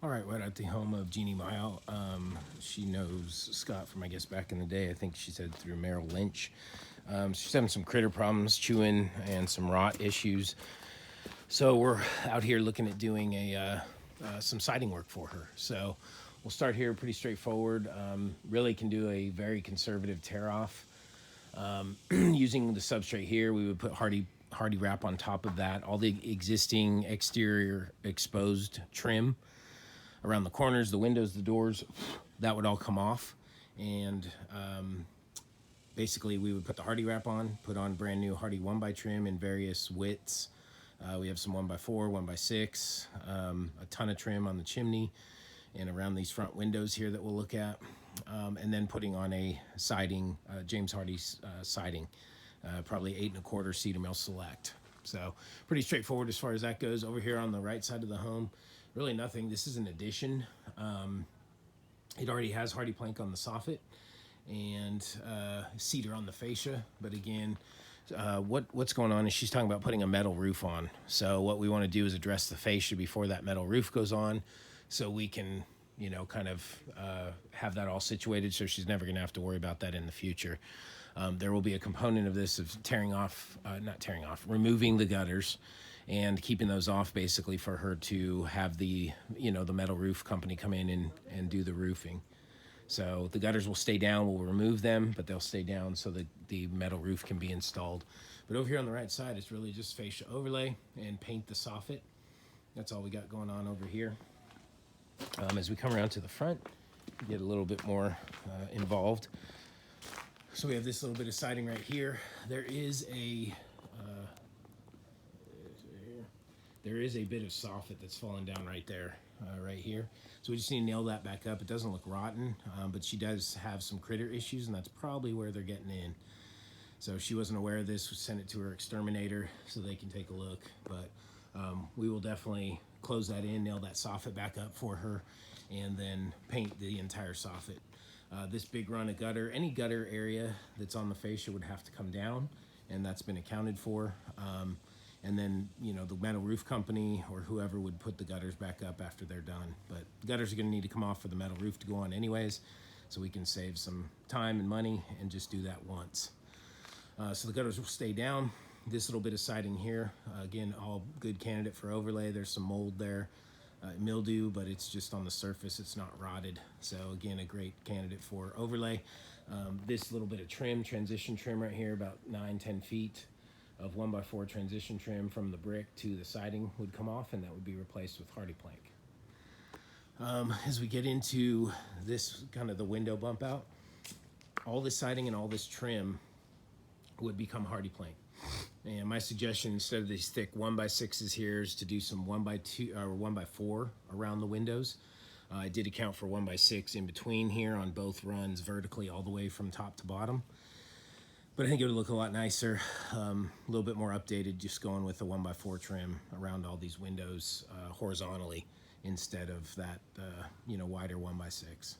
All right, we're at the home of Jeannie Mayo. She knows Scott from, I guess, back in the day. I think she said through Merrill Lynch. She's having some critter problems, chewing, and some rot issues. So we're out here looking at doing some siding work for her. So we'll start here pretty straightforward. Really can do a very conservative tear off. Using the substrate here, we would put Hardie wrap on top of that. All the existing exterior exposed trim around the corners, the windows, the doors, that would all come off. And basically we would put the Hardie wrap on, put on brand new Hardie 1x trim in various widths. We have some 1x4, 1x6, a ton of trim on the chimney and around these front windows here that we'll look at. And then putting on a siding, James Hardie siding, probably 8 1/4 cedar mill select. So pretty straightforward as far as that goes. Over here on the right side of the home, really nothing. This is an addition. It already has Hardie plank on the soffit and cedar on the fascia. But again, what's going on is she's talking about putting a metal roof on. So what we want to do is address the fascia before that metal roof goes on, so we can, you know, kind of have that all situated so she's never going to have to worry about that in the future. There will be a component of this of removing the gutters and keeping those off, basically for her to have the, you know, the metal roof company come in and do the roofing. So the gutters will stay down, we'll remove them, but they'll stay down so that the metal roof can be installed. But over here on the right side, it's really just fascia overlay and paint the soffit. That's all we got going on over here. As we come around to the front, get a little bit more involved. So we have this little bit of siding right here. There is a bit of soffit that's falling down right there, right here. So we just need to nail that back up. It doesn't look rotten, but she does have some critter issues, and that's probably where they're getting in. So she wasn't aware of this. We sent it to her exterminator so they can take a look. But we will definitely close that in, nail that soffit back up for her, and then paint the entire soffit. This big run of gutter, any gutter area that's on the fascia would have to come down, and that's been accounted for. And then, you know, the metal roof company or whoever would put the gutters back up after they're done. But the gutters are going to need to come off for the metal roof to go on anyways, so we can save some time and money and just do that once. So the gutters will stay down. This little bit of siding here, again, all good candidate for overlay. There's some mold there, mildew, but it's just on the surface. It's not rotted. So again, a great candidate for overlay. This little bit of trim, transition trim right here, about 9-10 feet of 1x4 transition trim from the brick to the siding would come off, and that would be replaced with Hardie plank. As we get into this kind of the window bump out, all this siding and all this trim would become Hardie plank. And my suggestion, instead of these thick 1x6s here, is to do some 1x2 or 1x4 around the windows. I did account for 1x6 in between here on both runs vertically all the way from top to bottom. But I think it would look a lot nicer, a little bit more updated, just going with the 1x4 trim around all these windows horizontally instead of that, you know, wider 1x6.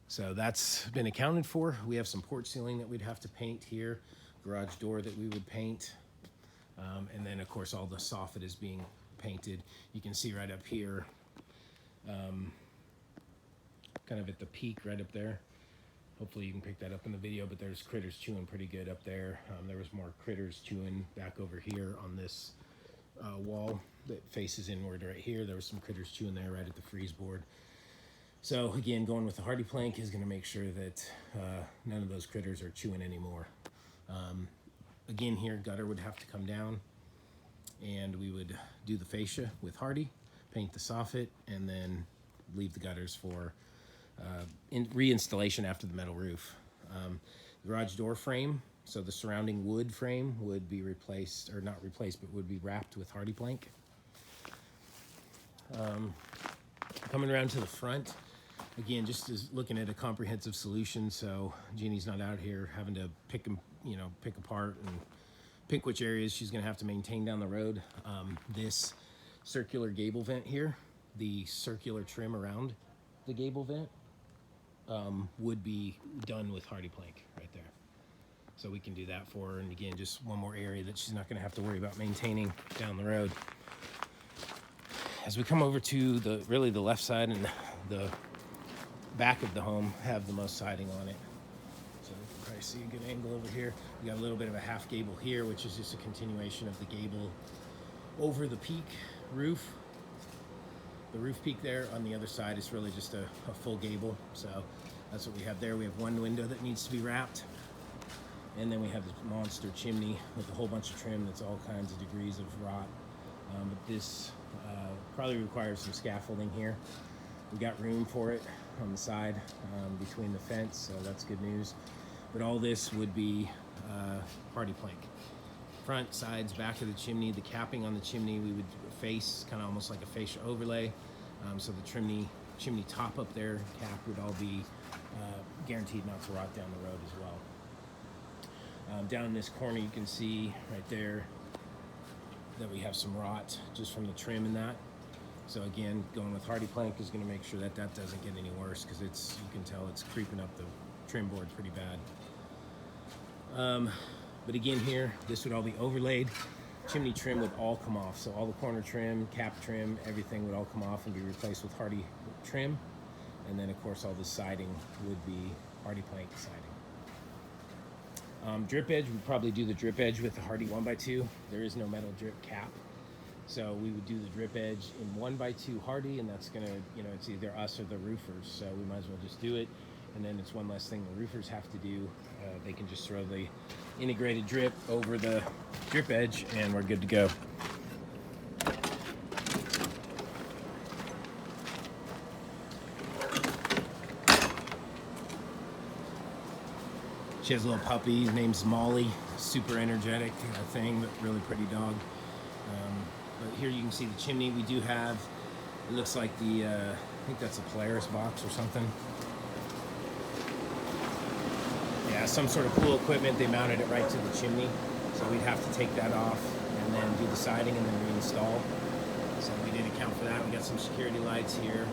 So that's been accounted for. We have some porch ceiling that we'd have to paint here, garage door that we would paint, and then of course all the soffit is being painted. You can see right up here, kind of at the peak right up there. Hopefully you can pick that up in the video, but there's critters chewing pretty good up there. There was more critters chewing back over here on this wall that faces inward right here. There was some critters chewing there right at the freeze board. So again, going with the Hardie plank is going to make sure that none of those critters are chewing anymore. Again, here gutter would have to come down, and we would do the fascia with Hardie, paint the soffit, and then leave the gutters for reinstallation after the metal roof. Garage door frame, so the surrounding wood frame would be replaced, or not replaced, but would be wrapped with Hardie plank. Coming around to the front, again, just as looking at a comprehensive solution, so Jeannie's not out here having to pick apart and pick which areas she's going to have to maintain down the road. This circular gable vent here, the circular trim around the gable vent, would be done with Hardie plank right there. So we can do that for her, and again, just one more area that she's not going to have to worry about maintaining down the road. as we come over to the left side and the back of the home have the most siding on it. So you can probably see a good angle over here. We got a little bit of a half gable here, which is just a continuation of the gable over the peak roof. The roof peak there on the other side is really just a full gable. So that's what we have there. We have one window that needs to be wrapped. And then we have this monster chimney with a whole bunch of trim that's all kinds of degrees of rot. But this probably requires some scaffolding here. We got room for it on the side between the fence, so that's good news. But all this would be Hardie plank. Front, sides, back of the chimney, the capping on the chimney we would face kind of almost like a fascia overlay. So the chimney top up there, cap would all be guaranteed not to rot down the road as well. Down in this corner you can see right there that we have some rot just from the trim in that. So again, going with Hardie plank is going to make sure that that doesn't get any worse, because you can tell it's creeping up the trim board pretty bad. But again here, this would all be overlaid. Chimney trim would all come off. So all the corner trim, cap trim, everything would all come off and be replaced with Hardie trim. And then of course all the siding would be Hardie plank siding. Drip edge, we'd probably do the drip edge with the Hardie 1x2. There is no metal drip cap. So we would do the drip edge in 1x2 Hardie, and that's gonna, it's either us or the roofers. So we might as well just do it. And then it's one less thing the roofers have to do. They can just throw the integrated drip over the drip edge and we're good to go. She has a little puppy, his name's Molly, super energetic thing, but really pretty dog. But here you can see the chimney. We do have, it looks like the, I think that's a Polaris box or something. Yeah, some sort of cool equipment. They mounted it right to the chimney. So we'd have to take that off and then do the siding and then reinstall. So we did account for that. We got some security lights here.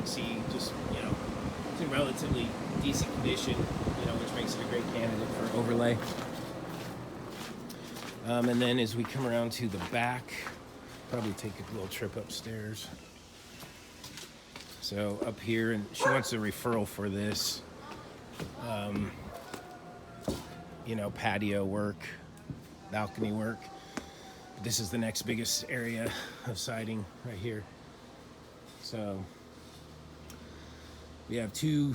See, just it's in relatively decent condition, which makes it a great candidate for overlay. And then as we come around to the back, probably take a little trip upstairs. So up here, and she wants a referral for this, patio work, balcony work. But this is the next biggest area of siding right here. So we have 2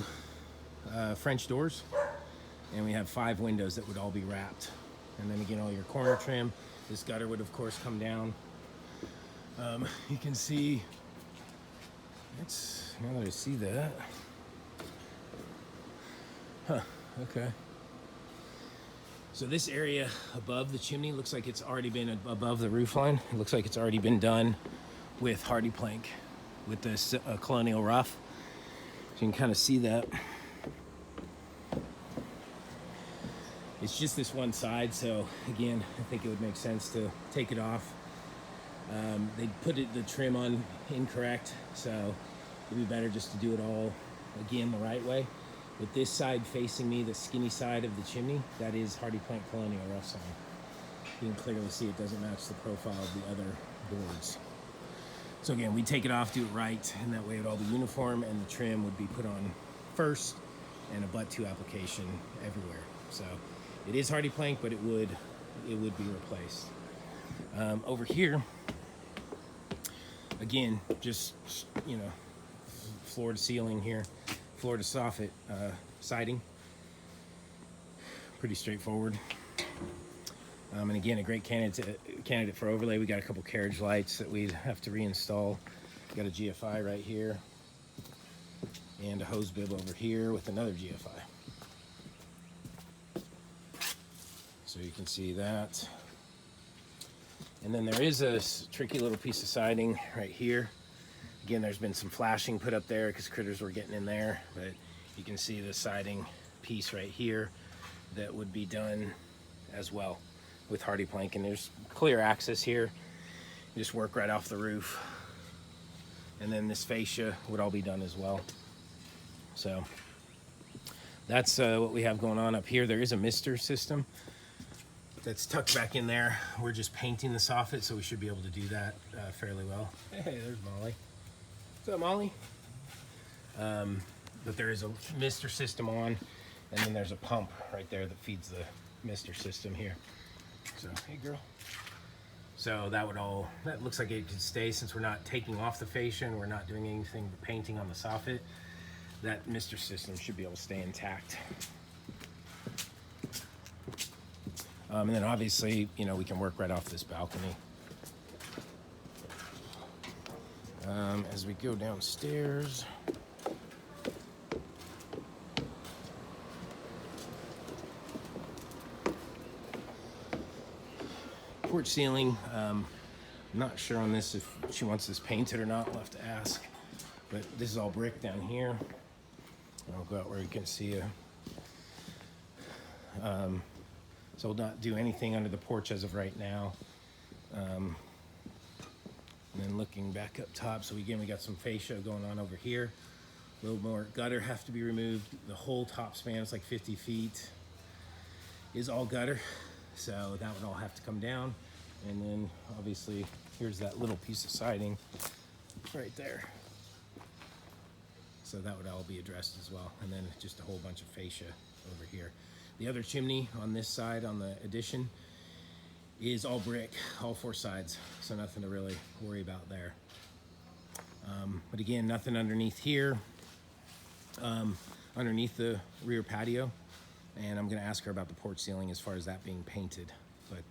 French doors, and we have 5 windows that would all be wrapped. And then again, all your corner trim. This gutter would of course come down. You can see, now that I see that. Okay. So this area above the chimney looks like it's already been above the roof line. It looks like it's already been done with Hardie plank with this colonial rough. So you can kind of see that. It's just this one side, so again, I think it would make sense to take it off. They put the trim on incorrect, so it'd be better just to do it all again the right way. With this side facing me, the skinny side of the chimney, that is Hardie plank colonial rough sign. You can clearly see it doesn't match the profile of the other boards. So again, we take it off, do it right, and that way it would all be uniform, and the trim would be put on first, and a butt-to application everywhere. So it is Hardie plank, but it would be replaced. Over here, again, just floor to ceiling here, floor to soffit siding. Pretty straightforward. And again, a great candidate for overlay. We got a couple carriage lights that we'd have to reinstall. We got a GFI right here, and a hose bib over here with another GFI. So you can see that. And then there is a tricky little piece of siding right here. Again, there's been some flashing put up there because critters were getting in there, but you can see the siding piece right here that would be done as well with Hardie plank, and there's clear access here. You just work right off the roof, and then this fascia would all be done as well. So that's what we have going on up here. There is a mister system that's tucked back in there. We're just painting the soffit, so we should be able to do that fairly well. Hey, there's Molly. What's up, Molly? But there is a mister system on, and then there's a pump right there that feeds the mister system here. So, hey girl. So that looks like it could stay, since we're not taking off the fascia and we're not doing anything but painting on the soffit. That mister system should be able to stay intact. And then obviously, you know, we can work right off this balcony. As we go downstairs, porch ceiling, I'm not sure on this if she wants this painted or not. We'll have to ask. But this is all brick down here. I'll go out where you can see a so we'll not do anything under the porch as of right now. And then looking back up top, so again, we got some fascia going on over here. A little more gutter have to be removed. The whole top span is like 50 feet is all gutter. So that would all have to come down. And then obviously here's that little piece of siding right there. So that would all be addressed as well. And then just a whole bunch of fascia over here. The other chimney on this side, on the addition, is all brick, all 4 sides. So nothing to really worry about there. But again, nothing underneath here, underneath the rear patio. And I'm gonna ask her about the porch ceiling as far as that being painted. But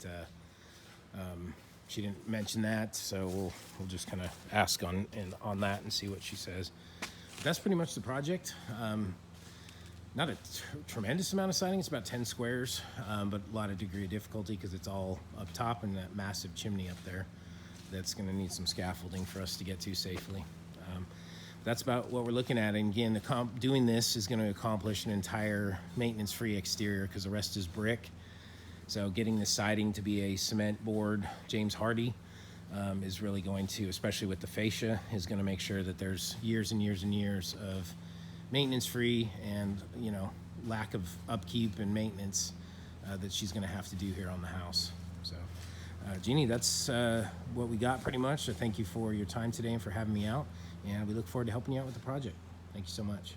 she didn't mention that, so we'll just kind of ask on that and see what she says. But that's pretty much the project. Not a tremendous amount of siding. It's about 10 squares, but a lot of degree of difficulty because it's all up top and that massive chimney up there that's going to need some scaffolding for us to get to safely. That's about what we're looking at. And again, doing this is going to accomplish an entire maintenance-free exterior because the rest is brick. So getting the siding to be a cement board James Hardie is really going to, especially with the fascia, is going to make sure that there's years and years and years of maintenance-free and, you know, lack of upkeep and maintenance that she's going to have to do here on the house. So, Jeannie, that's what we got pretty much. So thank you for your time today and for having me out. And we look forward to helping you out with the project. Thank you so much.